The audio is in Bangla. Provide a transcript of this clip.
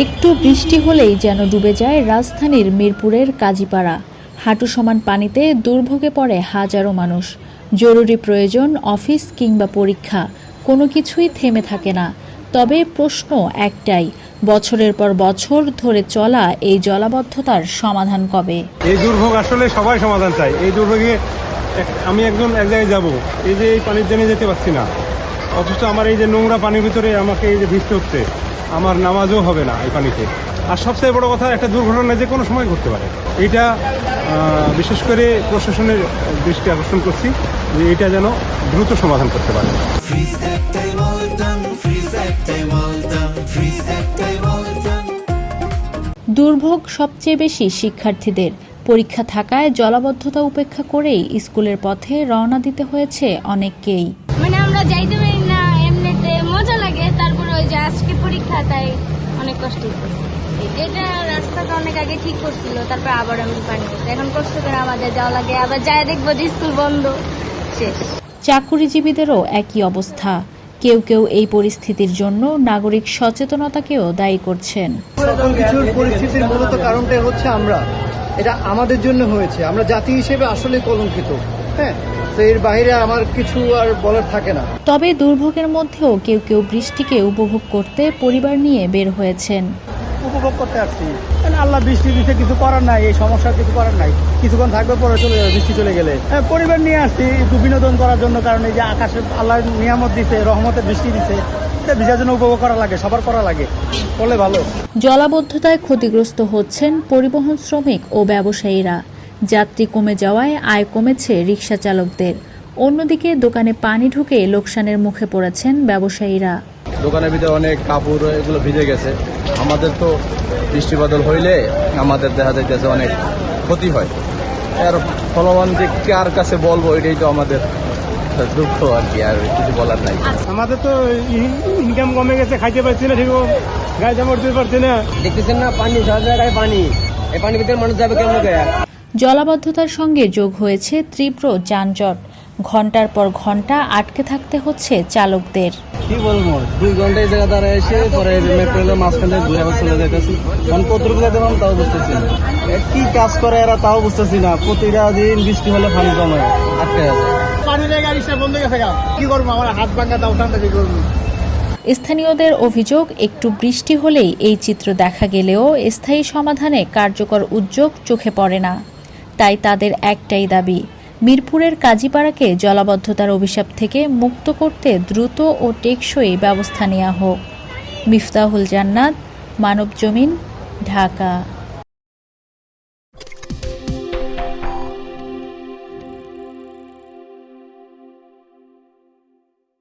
একটু বৃষ্টি হলেই যেন ডুবে যায় রাজধানীর মিরপুরের কাজীপাড়া। হাঁটু সমান পানিতে দুর্ভোগে পড়ে হাজারো মানুষ। জরুরি প্রয়োজন, অফিস কিংবা পরীক্ষা, কোনো কিছুই থেমে থাকে না। তবে প্রশ্ন একটাই, বছরের পর বছর ধরে চলা এই জলাবদ্ধতার সমাধান কবে? এই দুর্ভোগ আসলে সবাই সমাধান চায়। এই দুর্ভোগে আমি এক জায়গায় যাব, এই যে এই পানির জন্য যেতে পারছি না, অথচ আমার এই যে নোংরা পানির ভিতরে আমাকে এই যে ভিজতে হচ্ছে, আমার নামাজও হবে না এই পানিতে। আর সবচেয়ে বড় কথা, একটা দুর্ঘটনা যে কোনো সময় ঘটতে পারে। এইটা বিশেষ করে প্রশাসনের দৃষ্টি আকর্ষণ করছি যে এটা যেন দ্রুত সমাধান করতে পারে। দুর্ভোগ সবচেয়ে বেশি শিক্ষার্থীদের। পরীক্ষা থাকায় জলাবদ্ধতা উপেক্ষা করেই স্কুলের পথে রওনা দিতে হয়েছে অনেককেই। মানে আমরা যাইতে পারি না, এমনিতে মজা লাগে, তারপরে ওই যে আজকে পরীক্ষা, তাই অনেক কষ্ট হচ্ছে। এটা রাস্তাটা অনেক আগে ঠিক করছিল, তারপর আবার আমি পানি করছি। এখন কষ্ট করে আমাদের যাওয়া লাগে, আবার যায় দেখবো যে স্কুল বন্ধ, শেষ। চাকুরিজীবীদেরও একই অবস্থা। কেউ কেউ এই পরিস্থিতির জন্য নাগরিক সচেতনতাকেও দায়ী করছেন। সকল কিছুর পরিস্থিতির মূলত কারণটাই হচ্ছে আমরা, এটা আমাদের জন্য হয়েছে। আমরা জাতি হিসেবে আসলে কলঙ্কিত। হ্যাঁ, তো এর বাইরে আমার কিছু আর বলার থাকে না। তবে দুর্ভোগের মধ্যেও কেউ কেউ বৃষ্টিকে উপভোগ করতে পরিবার নিয়ে বের হয়েছেন। উপভোগ করতে আসছি, আল্লাহ বৃষ্টি দিতে, কিছু করার নাই, এই সমস্যার কিছু করার নাই। কিছুক্ষণ থাকবে, পরে চলে যাবে বৃষ্টি চলে গেলে। পরিবার নিয়ে আসছি একটু বিনোদন করার জন্য, কারণ এই যে আকাশে আল্লাহ নিয়ামত দিছে, রহমতের বৃষ্টি দিছে, এটা ভিজার জন্য উপভোগ করা লাগে, সবার করা লাগে, করলে ভালো। জলাবদ্ধতায় ক্ষতিগ্রস্ত হচ্ছেন পরিবহন শ্রমিক ও ব্যবসায়ীরা। যাত্রী কমে যাওয়ায় আয় কমেছে রিকশা চালকদের। অন্যদিকে দোকানে পানি ঢুকে লোকসানের মুখে পড়েছেন ব্যবসায়ীরা। দোকানের ভিতরে অনেক কাপড় এগুলো ভিজে গেছে। আমাদের তো বৃষ্টি বাদল হইলে আমাদের দেখা যাইতেছে অনেক ক্ষতি হয়। আর ফলবান যে কার কাছে বলবো, এটাই তো আমাদের দুঃখ আর কি, আর কিছু বলার নাই। আমাদের তো ইনকাম কমে গেছে, খাইতে পারছি না, ঠিক গাড়ি জামা উঠতে পারছি না। দেখতেছেন না, পানি সব জায়গায় পানি, এই পানির ভিতরে মানুষ যাবে কেমন করে? জলাবদ্ধতার সঙ্গে যোগ হয়েছে তীব্র যানজট। ঘন্টার পর ঘন্টা আটকে থাকতে হচ্ছে চালকদের। কি বলবো, 2 ঘন্টা এই জায়গা দাঁড়ায় এসে পরে মেট্রোলের মাঝখানে ঘুরে আবার চলে যাইতেছি। কারণ কতটুকু দেবেন তাও বুঝতেছি না, কি কাজ করে এরা তাও বুঝতেছি না। প্রতিটা দিন বৃষ্টি হলে পানি জমে, আটকে আছে। পানির গাড়ি বন্ধ গেছে, কি করবো? আমার হাত ভাঙা দাও, কি করবো? স্থানীয়দের অভিযোগ, একটু বৃষ্টি হলেই এই চিত্র দেখা গেলেও স্থায়ী সমাধানে কার্যকর উদ্যোগ চোখে পড়ে না। তাই তাদের একটাই দাবি, মিরপুরের কাজীপাড়াকে জলাবদ্ধতার অভিশাপ থেকে মুক্ত করতে দ্রুত ও টেকসই ব্যবস্থা নেওয়া হোক। মিফতাহুল জান্নাত, মানবজমিন, ঢাকা।